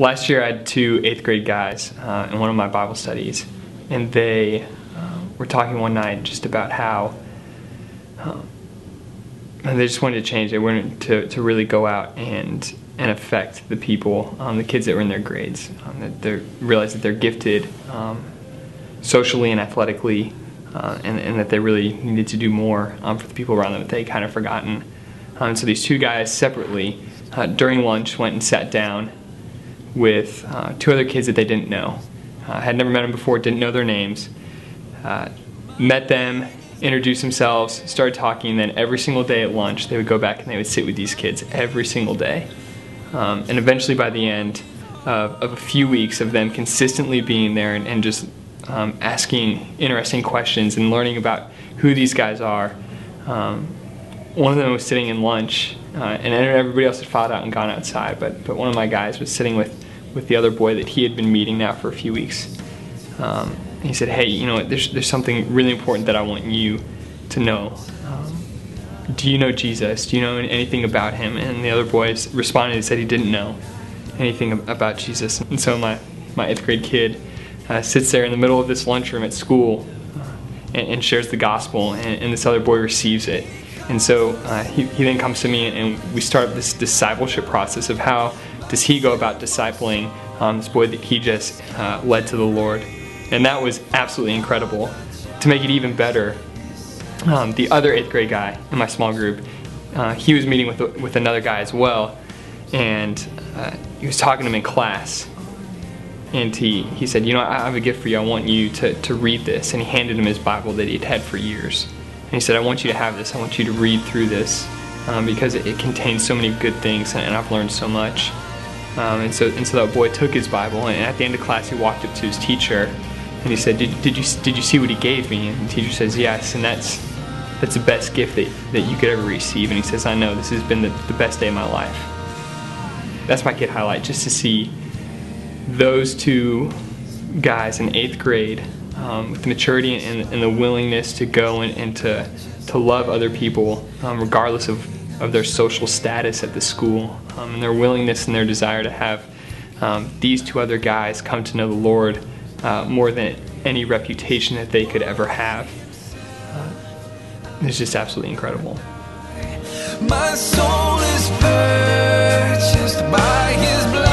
Last year I had two 8th grade guys in one of my Bible studies, and they were talking one night just about how they just wanted to change. They wanted to really go out and affect the people, the kids that were in their grades. That they realized that they're gifted socially and athletically, and that they really needed to do more for the people around them that they kind of forgotten. So these two guys separately, during lunch, went and sat down with two other kids that they didn't know. Had never met them before, didn't know their names. Met them, introduced themselves, started talking, and then every single day at lunch they would go back and they would sit with these kids every single day. And eventually by the end of a few weeks of them consistently being there and just asking interesting questions and learning about who these guys are, one of them was sitting in lunch, and everybody else had filed out and gone outside, but one of my guys was sitting with the other boy that he had been meeting now for a few weeks. He said, "Hey, you know what, there's something really important that I want you to know. Do you know Jesus? Do you know anything about him?" And the other boy responded and said he didn't know anything about Jesus. And so my 8th grade kid sits there in the middle of this lunchroom at school and shares the gospel, and this other boy receives it. And so he then comes to me, and we start this discipleship process of how does he go about discipling this boy that he just led to the Lord. And that was absolutely incredible. To make it even better, the other 8th grade guy in my small group, he was meeting with another guy as well, and he was talking to him in class. And he said, "You know, I have a gift for you. I want you to read this." And he handed him his Bible that he'd had for years. And he said, "I want you to have this. I want you to read through this because it contains so many good things, and I've learned so much." And so that boy took his Bible, and at the end of class, he walked up to his teacher, and he said, "Did you see what he gave me?" And the teacher says, "Yes." And that's the best gift that you could ever receive. And he says, "I know, this has been the best day of my life." That's my kid highlight, just to see those two guys in 8th grade with the maturity and the willingness to go and to love other people regardless of their social status at the school, and their willingness and their desire to have these two other guys come to know the Lord more than any reputation that they could ever have. It's just absolutely incredible. My soul is purchased by his blood.